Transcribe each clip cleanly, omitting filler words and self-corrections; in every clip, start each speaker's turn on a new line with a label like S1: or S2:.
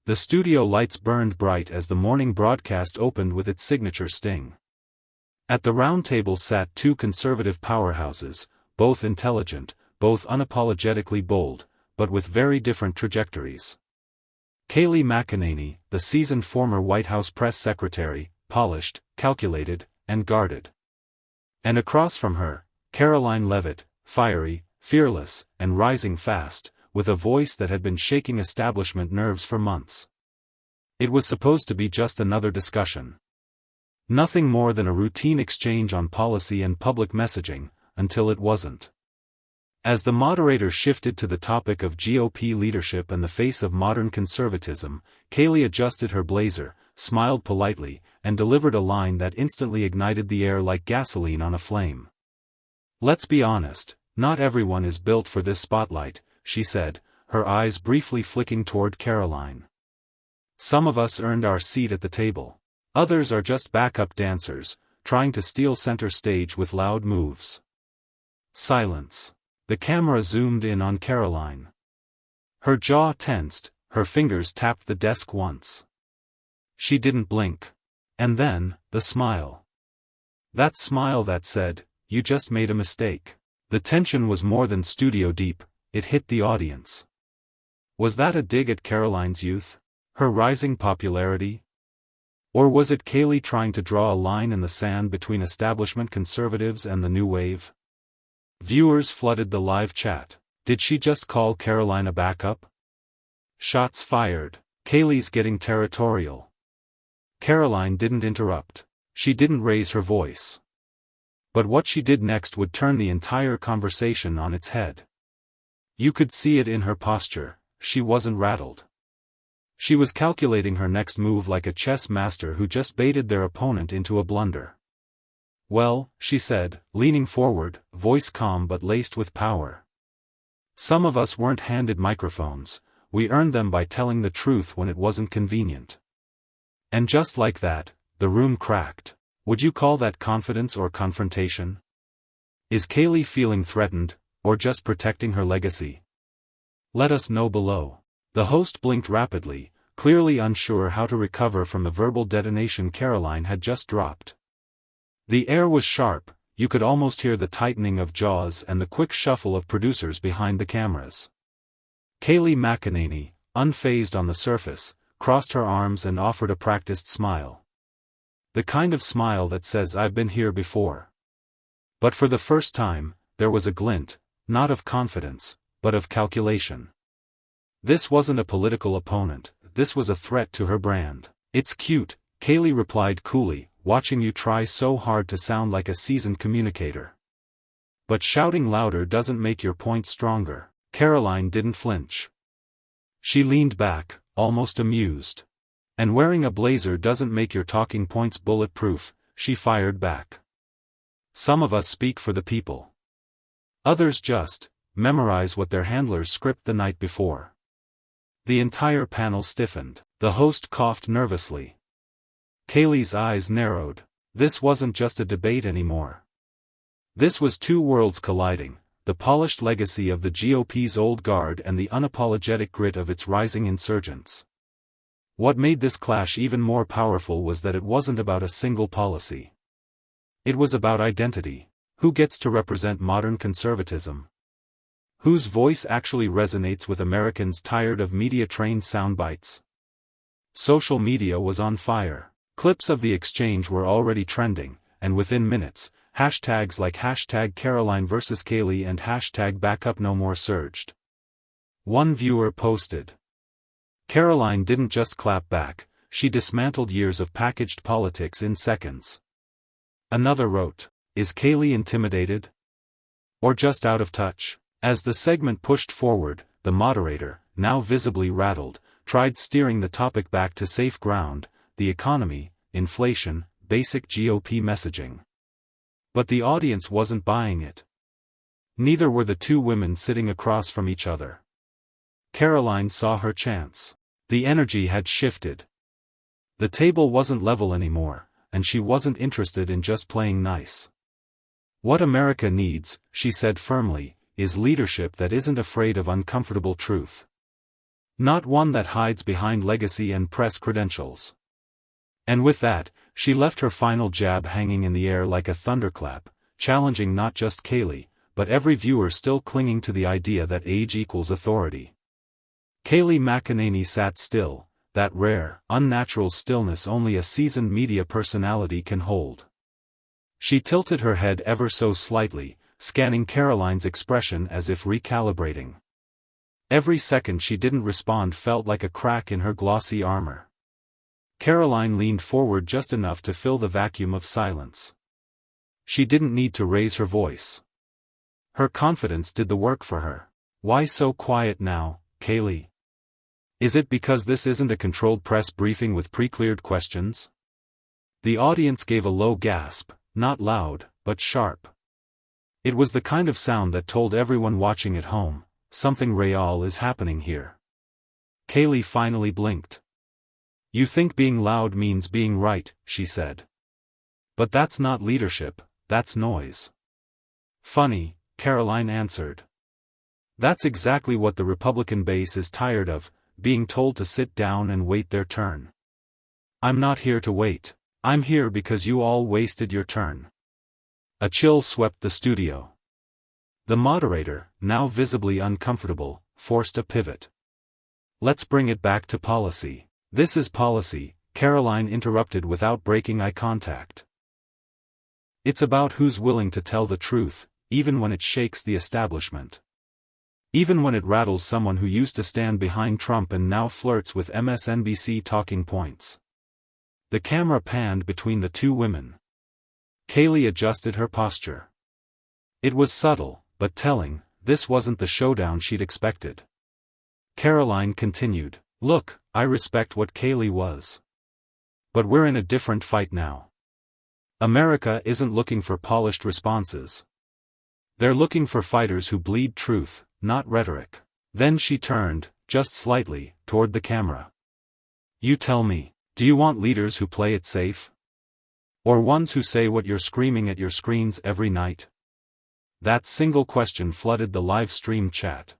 S1: The studio lights burned bright as the morning broadcast opened with its signature sting. At the round table sat two conservative powerhouses, both intelligent, both unapologetically bold, but with very different trajectories. Kayleigh McEnany, the seasoned former White House press secretary, polished, calculated, and guarded. And across from her, Karoline Leavitt, fiery, fearless, and rising fast, with a voice that had been shaking establishment nerves for months. It was supposed to be just another discussion. Nothing more than a routine exchange on policy and public messaging, until it wasn't. As the moderator shifted to the topic of GOP leadership and the face of modern conservatism, Kayleigh adjusted her blazer, smiled politely, and delivered a line that instantly ignited the air like gasoline on a flame. "Let's be honest, not everyone is built for this spotlight," she said, her eyes briefly flicking toward Karoline. "Some of us earned our seat at the table. Others are just backup dancers, trying to steal center stage with loud moves." Silence. The camera zoomed in on Karoline. Her jaw tensed, her fingers tapped the desk once. She didn't blink. And then, the smile. That smile that said, "You just made a mistake." The tension was more than studio deep, it hit the audience. Was that a dig at Karoline's youth? Her rising popularity? Or was it Kayleigh trying to draw a line in the sand between establishment conservatives and the new wave? Viewers flooded the live chat. Did she just call Karoline a backup? Shots fired. Kayleigh's getting territorial. Karoline didn't interrupt. She didn't raise her voice. But what she did next would turn the entire conversation on its head. You could see it in her posture, she wasn't rattled. She was calculating her next move like a chess master who just baited their opponent into a blunder. "Well," she said, leaning forward, voice calm but laced with power. "Some of us weren't handed microphones, we earned them by telling the truth when it wasn't convenient." And just like that, the room cracked. Would you call that confidence or confrontation? Is Kayleigh feeling threatened, or just protecting her legacy? Let us know below. The host blinked rapidly, clearly unsure how to recover from the verbal detonation Karoline had just dropped. The air was sharp, you could almost hear the tightening of jaws and the quick shuffle of producers behind the cameras. Kayleigh McEnany, unfazed on the surface, crossed her arms and offered a practiced smile. The kind of smile that says "I've been here before." But for the first time, there was a glint, not of confidence, but of calculation. This wasn't a political opponent, this was a threat to her brand. "It's cute," Kayleigh replied coolly, "watching you try so hard to sound like a seasoned communicator. But shouting louder doesn't make your point stronger." Karoline didn't flinch. She leaned back, almost amused. "And wearing a blazer doesn't make your talking points bulletproof," she fired back. "Some of us speak for the people. Others just memorize what their handlers script the night before." The entire panel stiffened. The host coughed nervously. Kayleigh's eyes narrowed. This wasn't just a debate anymore. This was two worlds colliding, the polished legacy of the GOP's old guard and the unapologetic grit of its rising insurgents. What made this clash even more powerful was that it wasn't about a single policy. It was about identity. Who gets to represent modern conservatism? Whose voice actually resonates with Americans tired of media-trained soundbites? Social media was on fire. Clips of the exchange were already trending, and within minutes, hashtags like #Karoline vs Kayleigh and #BackupNoMore surged. One viewer posted, "Karoline didn't just clap back, she dismantled years of packaged politics in seconds." Another wrote, "Is Kayleigh intimidated? Or just out of touch?" As the segment pushed forward, the moderator, now visibly rattled, tried steering the topic back to safe ground, the economy, inflation, basic GOP messaging. But the audience wasn't buying it. Neither were the two women sitting across from each other. Karoline saw her chance. The energy had shifted. The table wasn't level anymore, and she wasn't interested in just playing nice. "What America needs," she said firmly, "is leadership that isn't afraid of uncomfortable truth. Not one that hides behind legacy and press credentials. And with that, she left her final jab hanging in the air like a thunderclap, challenging not just Kayleigh, but every viewer still clinging to the idea that age equals authority. Kayleigh McEnany sat still, that rare, unnatural stillness only a seasoned media personality can hold. She tilted her head ever so slightly, scanning Karoline's expression as if recalibrating. Every second she didn't respond felt like a crack in her glossy armor. Karoline leaned forward just enough to fill the vacuum of silence. She didn't need to raise her voice. Her confidence did the work for her. Why so quiet now, Kayleigh? Is it because this isn't a controlled press briefing with pre-cleared questions? The audience gave a low gasp, not loud, but sharp. It was the kind of sound that told everyone watching at home, something real is happening here. Kayleigh finally blinked. You think being loud means being right, she said. But that's not leadership, that's noise. Funny, Karoline answered. That's exactly what the Republican base is tired of, being told to sit down and wait their turn. I'm not here to wait. I'm here because you all wasted your turn. A chill swept the studio. The moderator, now visibly uncomfortable, forced a pivot. Let's bring it back to policy. This is policy, Karoline interrupted without breaking eye contact. It's about who's willing to tell the truth, even when it shakes the establishment. Even when it rattles someone who used to stand behind Trump and now flirts with MSNBC talking points. The camera panned between the two women. Kayleigh adjusted her posture. It was subtle, but telling, this wasn't the showdown she'd expected. Karoline continued, Look, I respect what Kayleigh was. But we're in a different fight now. America isn't looking for polished responses. They're looking for fighters who bleed truth, not rhetoric. Then she turned, just slightly, toward the camera. You tell me, do you want leaders who play it safe? Or ones who say what you're screaming at your screens every night? That single question flooded the live stream chat.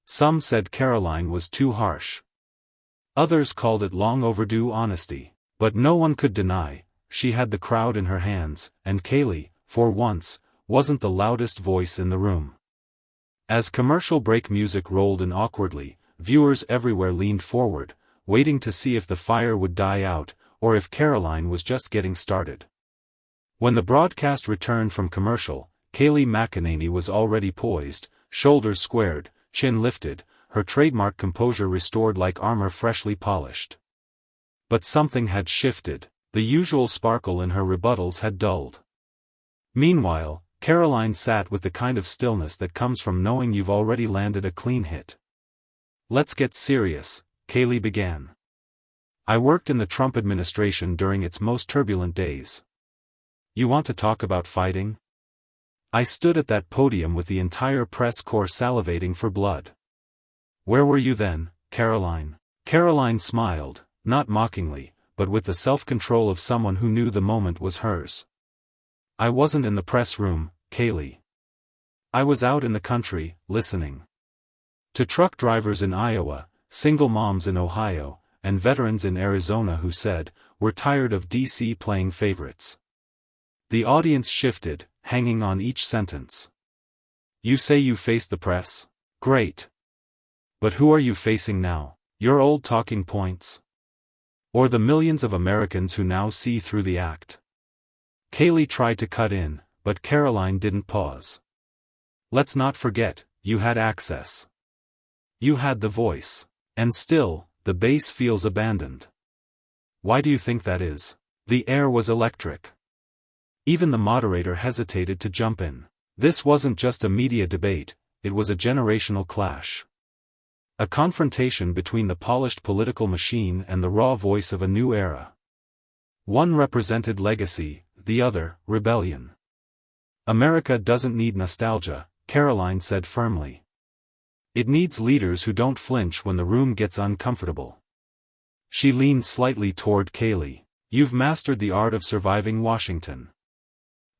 S1: Some said Karoline was too harsh. Others called it long overdue honesty. But no one could deny, she had the crowd in her hands, and Kayleigh, for once, wasn't the loudest voice in the room. As commercial break music rolled in awkwardly, viewers everywhere leaned forward, waiting to see if the fire would die out, or if Karoline was just getting started. When the broadcast returned from commercial, Kayleigh McEnany was already poised, shoulders squared, chin lifted, her trademark composure restored like armor freshly polished. But something had shifted, the usual sparkle in her rebuttals had dulled. Meanwhile, Karoline sat with the kind of stillness that comes from knowing you've already landed a clean hit. Let's get serious, Kayleigh began. I worked in the Trump administration during its most turbulent days. You want to talk about fighting? I stood at that podium with the entire press corps salivating for blood. Where were you then, Karoline? Karoline smiled, not mockingly, but with the self-control of someone who knew the moment was hers. I wasn't in the press room, Kayleigh. I was out in the country, listening. To truck drivers in Iowa, single moms in Ohio, and veterans in Arizona who said, we're tired of DC playing favorites. The audience shifted, hanging on each sentence. You say you face the press? Great. But who are you facing now? Your old talking points? Or the millions of Americans who now see through the act? Kayleigh tried to cut in, but Karoline didn't pause. Let's not forget, you had access. You had the voice. And still, the base feels abandoned. Why do you think that is? The air was electric. Even the moderator hesitated to jump in. This wasn't just a media debate, it was a generational clash. A confrontation between the polished political machine and the raw voice of a new era. One represented legacy, the other, rebellion. America doesn't need nostalgia, Karoline said firmly. It needs leaders who don't flinch when the room gets uncomfortable. She leaned slightly toward Kayleigh. You've mastered the art of surviving Washington.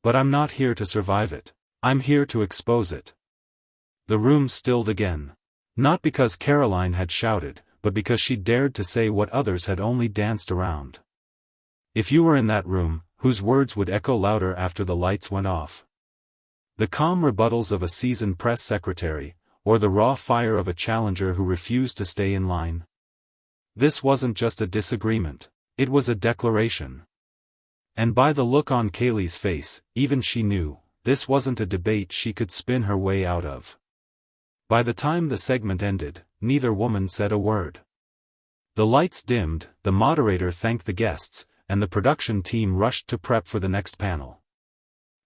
S1: But I'm not here to survive it. I'm here to expose it. The room stilled again. Not because Karoline had shouted, but because she dared to say what others had only danced around. If you were in that room, whose words would echo louder after the lights went off? The calm rebuttals of a seasoned press secretary, or the raw fire of a challenger who refused to stay in line? This wasn't just a disagreement, it was a declaration. And by the look on Kayleigh's face, even she knew, this wasn't a debate she could spin her way out of. By the time the segment ended, neither woman said a word. The lights dimmed, the moderator thanked the guests, and the production team rushed to prep for the next panel.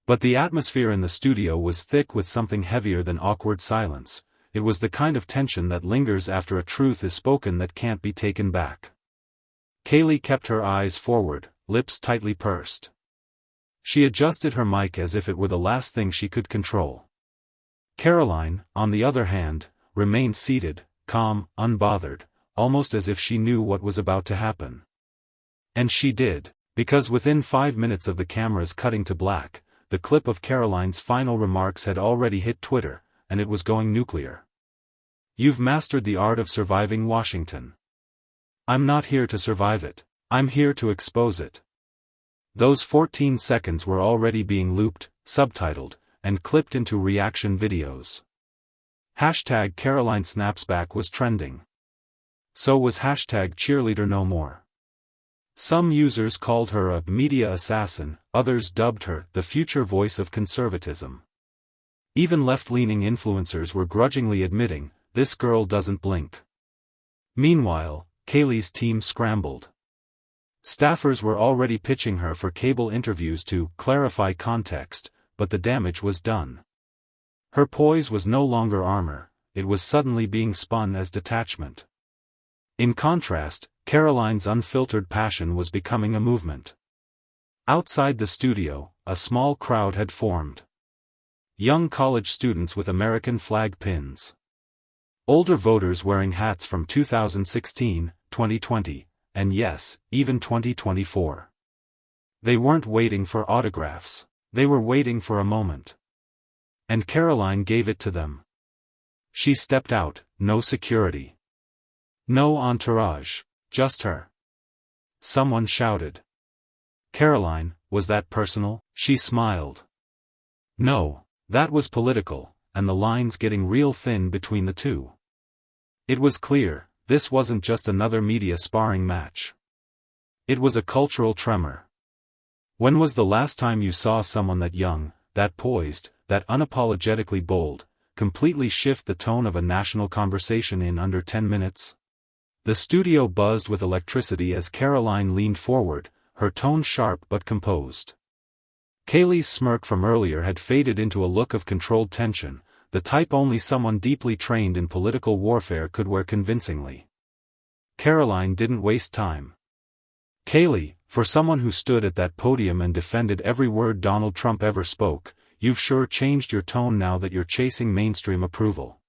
S1: But the atmosphere in the studio was thick with something heavier than awkward silence. It was the kind of tension that lingers after a truth is spoken that can't be taken back. Kayleigh kept her eyes forward, lips tightly pursed. She adjusted her mic as if it were the last thing she could control. Karoline, on the other hand, remained seated, calm, unbothered, almost as if she knew what was about to happen. And she did, because within 5 minutes of the cameras cutting to black, the clip of Karoline's final remarks had already hit Twitter, and it was going nuclear. "You've mastered the art of surviving Washington. I'm not here to survive it, I'm here to expose it." Those 14 seconds were already being looped, subtitled, and clipped into reaction videos. Hashtag Karoline Snaps Back was trending. So was hashtag Cheerleader No More. Some users called her a media assassin, others dubbed her the future voice of conservatism. Even left-leaning influencers were grudgingly admitting, "This girl doesn't blink." Meanwhile, Kayleigh's team scrambled. Staffers were already pitching her for cable interviews to clarify context, but the damage was done. Her poise was no longer armor, it was suddenly being spun as detachment. In contrast, Karoline's unfiltered passion was becoming a movement. Outside the studio, a small crowd had formed. Young college students with American flag pins. Older voters wearing hats from 2016, 2020, and yes, even 2024. They weren't waiting for autographs, they were waiting for a moment. And Karoline gave it to them. She stepped out, no security. No entourage, just her. Someone shouted. "Karoline, was that personal?" She smiled. "No, that was political, and the lines getting real thin between the two." It was clear, this wasn't just another media sparring match. It was a cultural tremor. When was the last time you saw someone that young, that poised, that unapologetically bold, completely shift the tone of a national conversation in under 10 minutes? The studio buzzed with electricity as Karoline leaned forward, her tone sharp but composed. Kayleigh's smirk from earlier had faded into a look of controlled tension, the type only someone deeply trained in political warfare could wear convincingly. Karoline didn't waste time. "Kayleigh, for someone who stood at that podium and defended every word Donald Trump ever spoke, you've sure changed your tone now that you're chasing mainstream approval."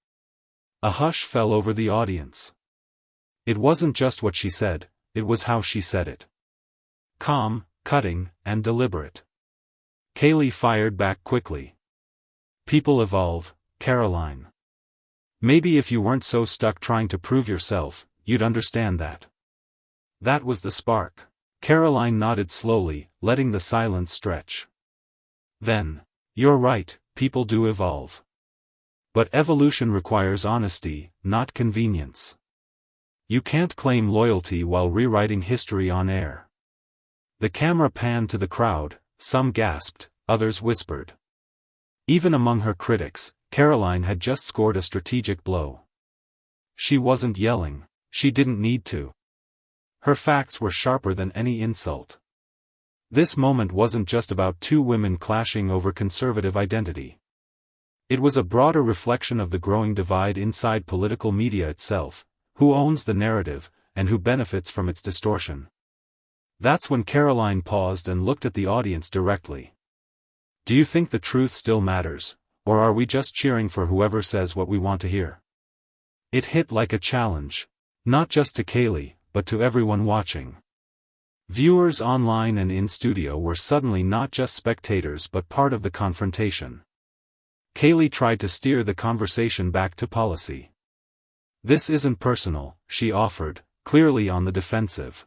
S1: A hush fell over the audience. It wasn't just what she said, it was how she said it. Calm, cutting, and deliberate. Kayleigh fired back quickly. "People evolve, Karoline. Maybe if you weren't so stuck trying to prove yourself, you'd understand that." That was the spark. Karoline nodded slowly, letting the silence stretch. Then, "You're right, people do evolve. But evolution requires honesty, not convenience. You can't claim loyalty while rewriting history on air." The camera panned to the crowd, some gasped, others whispered. Even among her critics, Karoline had just scored a strategic blow. She wasn't yelling, she didn't need to. Her facts were sharper than any insult. This moment wasn't just about two women clashing over conservative identity. It was a broader reflection of the growing divide inside political media itself, who owns the narrative, and who benefits from its distortion. That's when Karoline paused and looked at the audience directly. "Do you think the truth still matters, or are we just cheering for whoever says what we want to hear?" It hit like a challenge. Not just to Kayleigh, but to everyone watching. Viewers online and in studio were suddenly not just spectators but part of the confrontation. Kayleigh tried to steer the conversation back to policy. This isn't personal, she offered, clearly on the defensive.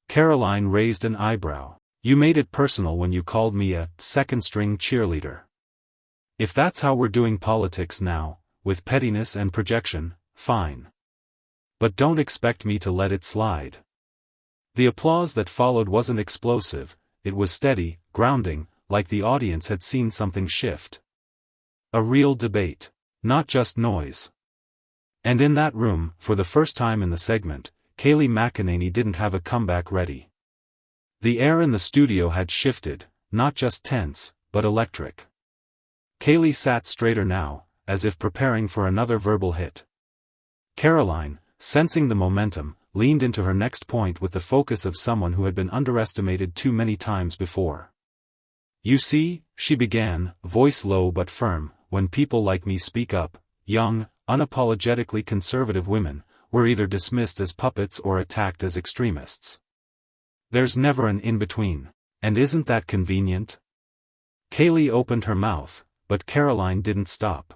S1: Karoline raised an eyebrow. You made it personal when you called me a second-string cheerleader. If that's how we're doing politics now, with pettiness and projection, fine. But don't expect me to let it slide. The applause that followed wasn't explosive, it was steady, grounding, like the audience had seen something shift. A real debate. Not just noise. And in that room, for the first time in the segment, Kayleigh McEnany didn't have a comeback ready. The air in the studio had shifted, not just tense, but electric. Kayleigh sat straighter now, as if preparing for another verbal hit. Karoline, sensing the momentum, leaned into her next point with the focus of someone who had been underestimated too many times before. You see, she began, voice low but firm, when people like me speak up, young, unapologetically conservative women, were either dismissed as puppets or attacked as extremists. There's never an in-between. And isn't that convenient? Kayleigh opened her mouth, but Karoline didn't stop.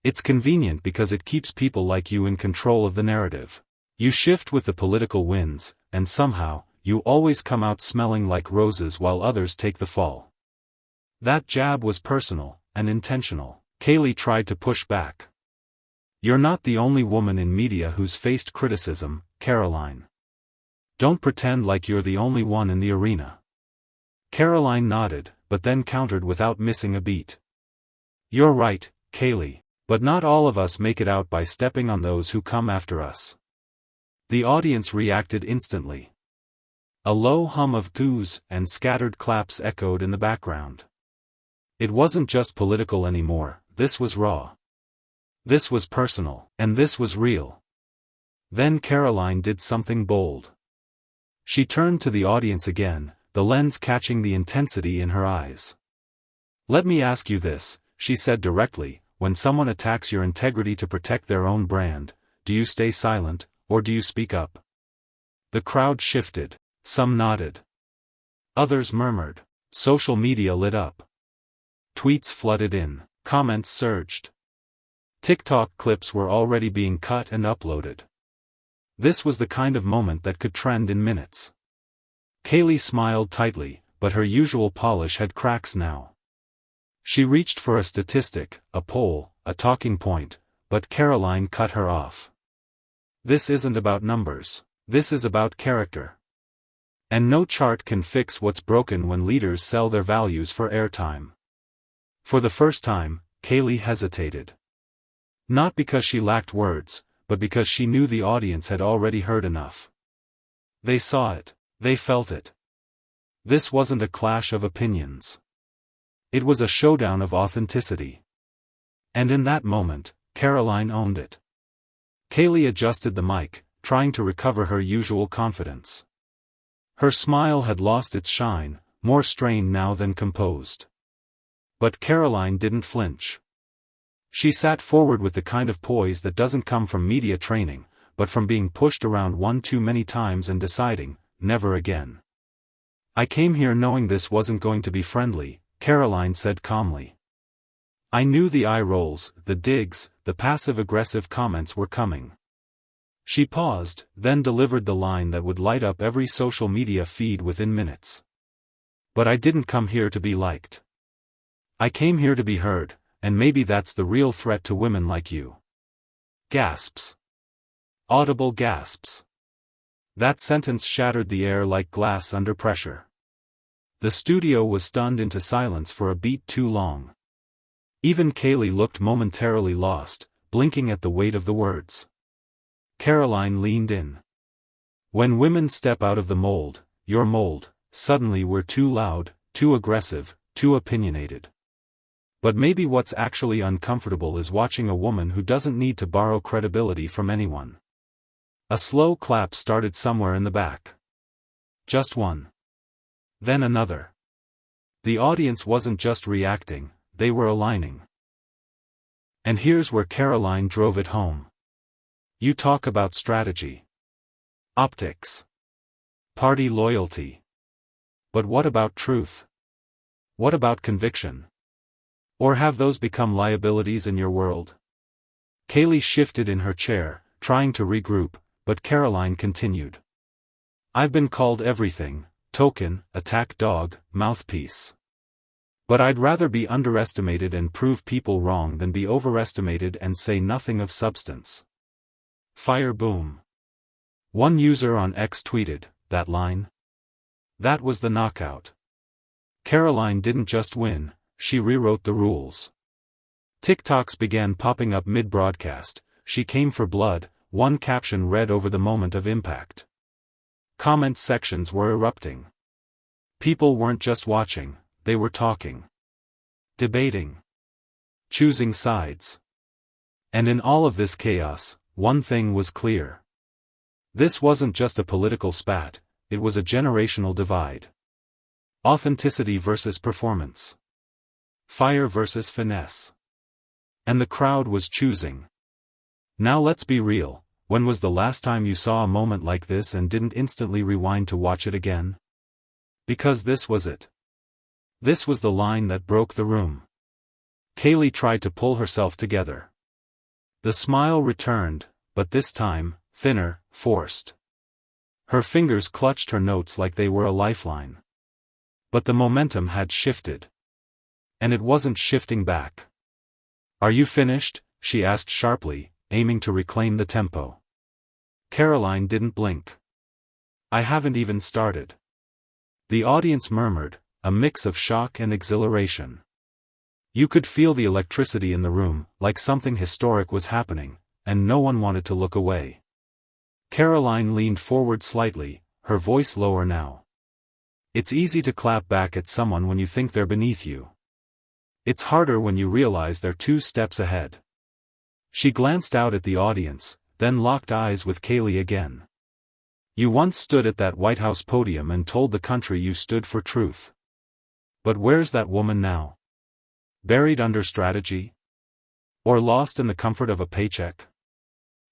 S1: It's convenient because it keeps people like you in control of the narrative. You shift with the political winds, and somehow, you always come out smelling like roses while others take the fall. That jab was personal, and intentional. Kayleigh tried to push back. You're not the only woman in media who's faced criticism, Karoline. Don't pretend like you're the only one in the arena. Karoline nodded, but then countered without missing a beat. You're right, Kayleigh, but not all of us make it out by stepping on those who come after us. The audience reacted instantly. A low hum of coos and scattered claps echoed in the background. It wasn't just political anymore, this was raw. This was personal, and this was real. Then Karoline did something bold. She turned to the audience again, the lens catching the intensity in her eyes. Let me ask you this, she said directly, when someone attacks your integrity to protect their own brand, do you stay silent, or do you speak up? The crowd shifted, some nodded. Others murmured. Social media lit up. Tweets flooded in, comments surged. TikTok clips were already being cut and uploaded. This was the kind of moment that could trend in minutes. Kayleigh smiled tightly, but her usual polish had cracks now. She reached for a statistic, a poll, a talking point, but Karoline cut her off. This isn't about numbers, this is about character. And no chart can fix what's broken when leaders sell their values for airtime. For the first time, Kayleigh hesitated. Not because she lacked words, but because she knew the audience had already heard enough. They saw it, they felt it. This wasn't a clash of opinions. It was a showdown of authenticity. And in that moment, Karoline owned it. Kayleigh adjusted the mic, trying to recover her usual confidence. Her smile had lost its shine, more strained now than composed. But Karoline didn't flinch. She sat forward with the kind of poise that doesn't come from media training, but from being pushed around one too many times and deciding, never again. I came here knowing this wasn't going to be friendly, Karoline said calmly. I knew the eye rolls, the digs, the passive-aggressive comments were coming. She paused, then delivered the line that would light up every social media feed within minutes. But I didn't come here to be liked. I came here to be heard, and maybe that's the real threat to women like you. Gasps. Audible gasps. That sentence shattered the air like glass under pressure. The studio was stunned into silence for a beat too long. Even Kayleigh looked momentarily lost, blinking at the weight of the words. Karoline leaned in. When women step out of the mold, your mold, suddenly we're too loud, too aggressive, too opinionated. But maybe what's actually uncomfortable is watching a woman who doesn't need to borrow credibility from anyone. A slow clap started somewhere in the back. Just one. Then another. The audience wasn't just reacting, they were aligning. And here's where Karoline drove it home. You talk about strategy. Optics. Party loyalty. But what about truth? What about conviction? Or have those become liabilities in your world? Kayleigh shifted in her chair, trying to regroup, but Karoline continued. I've been called everything: token, attack dog, mouthpiece. But I'd rather be underestimated and prove people wrong than be overestimated and say nothing of substance. Fire boom. One user on X tweeted, that line? That was the knockout. Karoline didn't just win, she rewrote the rules. TikToks began popping up mid-broadcast. She came for blood, one caption read over the moment of impact. Comment sections were erupting. People weren't just watching, they were talking. Debating. Choosing sides. And in all of this chaos, one thing was clear. This wasn't just a political spat, it was a generational divide. Authenticity versus performance. Fire versus finesse. And the crowd was choosing. Now let's be real, when was the last time you saw a moment like this and didn't instantly rewind to watch it again? Because this was it. This was the line that broke the room. Kayleigh tried to pull herself together. The smile returned, but this time, thinner, forced. Her fingers clutched her notes like they were a lifeline. But the momentum had shifted. And it wasn't shifting back. Are you finished? She asked sharply, aiming to reclaim the tempo. Karoline didn't blink. I haven't even started. The audience murmured, a mix of shock and exhilaration. You could feel the electricity in the room, like something historic was happening, and no one wanted to look away. Karoline leaned forward slightly, her voice lower now. It's easy to clap back at someone when you think they're beneath you. It's harder when you realize they're 2 steps ahead. She glanced out at the audience, then locked eyes with Kayleigh again. You once stood at that White House podium and told the country you stood for truth. But where's that woman now? Buried under strategy? Or lost in the comfort of a paycheck?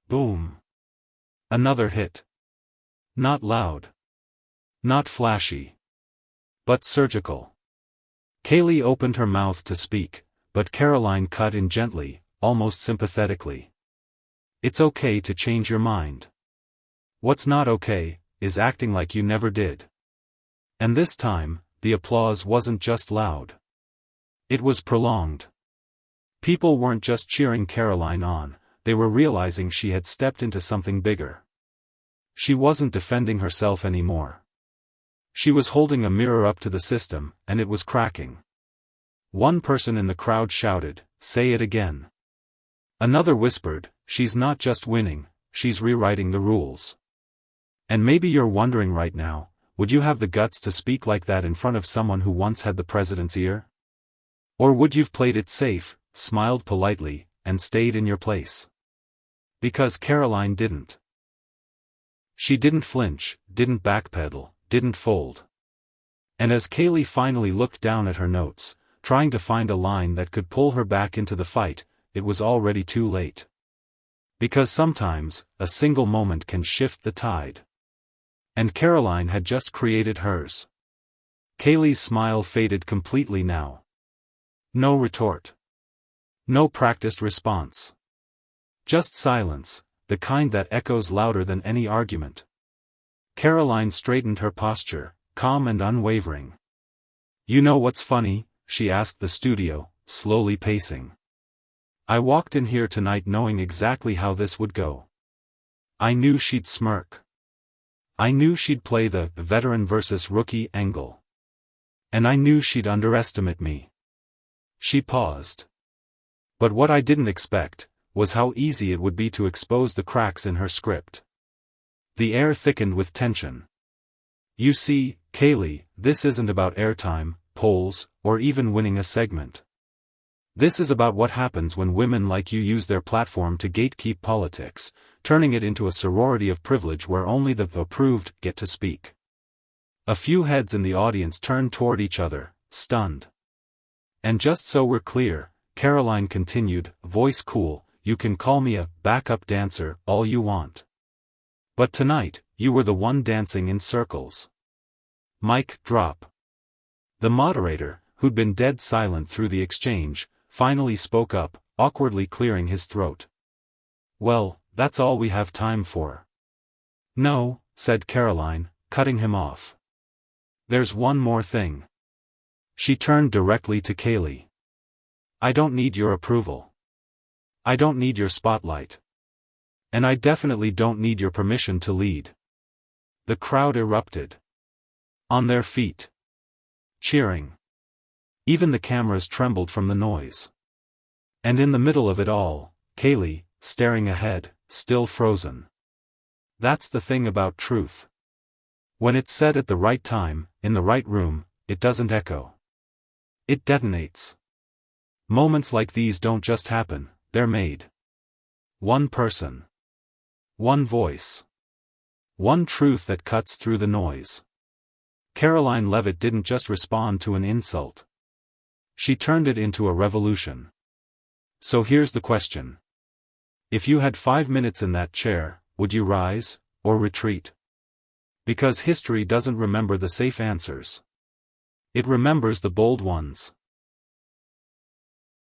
S1: Boom. Another hit. Not loud. Not flashy. But surgical. Kayleigh opened her mouth to speak, but Karoline cut in gently, almost sympathetically. It's okay to change your mind. What's not okay, is acting like you never did. And this time, the applause wasn't just loud. It was prolonged. People weren't just cheering Karoline on, they were realizing she had stepped into something bigger. She wasn't defending herself anymore. She was holding a mirror up to the system, and it was cracking. One person in the crowd shouted, "Say it again." Another whispered, "She's not just winning, she's rewriting the rules." And maybe you're wondering right now, would you have the guts to speak like that in front of someone who once had the president's ear? Or would you've played it safe, smiled politely, and stayed in your place? Because Karoline didn't. She didn't flinch, didn't backpedal, didn't fold. And as Kayleigh finally looked down at her notes, trying to find a line that could pull her back into the fight, it was already too late. Because sometimes, a single moment can shift the tide. And Karoline had just created hers. Kayleigh's smile faded completely now. No retort. No practiced response. Just silence, the kind that echoes louder than any argument. Karoline straightened her posture, calm and unwavering. You know what's funny? She asked the studio, slowly pacing. I walked in here tonight knowing exactly how this would go. I knew she'd smirk. I knew she'd play the veteran versus rookie angle. And I knew she'd underestimate me. She paused. But what I didn't expect was how easy it would be to expose the cracks in her script. The air thickened with tension. You see, Kayleigh, this isn't about airtime, polls, or even winning a segment. This is about what happens when women like you use their platform to gatekeep politics, turning it into a sorority of privilege where only the approved get to speak. A few heads in the audience turned toward each other, stunned. And just so we're clear, Karoline continued, voice cool, you can call me a backup dancer all you want. But tonight, you were the one dancing in circles. Mic drop. The moderator, who'd been dead silent through the exchange, finally spoke up, awkwardly clearing his throat. Well, that's all we have time for. No, said Karoline, cutting him off. There's one more thing. She turned directly to Kayleigh. I don't need your approval. I don't need your spotlight. And I definitely don't need your permission to lead. The crowd erupted. On their feet. Cheering. Even the cameras trembled from the noise. And in the middle of it all, Kayleigh, staring ahead, still frozen. That's the thing about truth. When it's said at the right time, in the right room, it doesn't echo. It detonates. Moments like these don't just happen, they're made. One person. One voice. One truth that cuts through the noise. Karoline Leavitt didn't just respond to an insult. She turned it into a revolution. So here's the question. If you had 5 minutes in that chair, would you rise, or retreat? Because history doesn't remember the safe answers. It remembers the bold ones.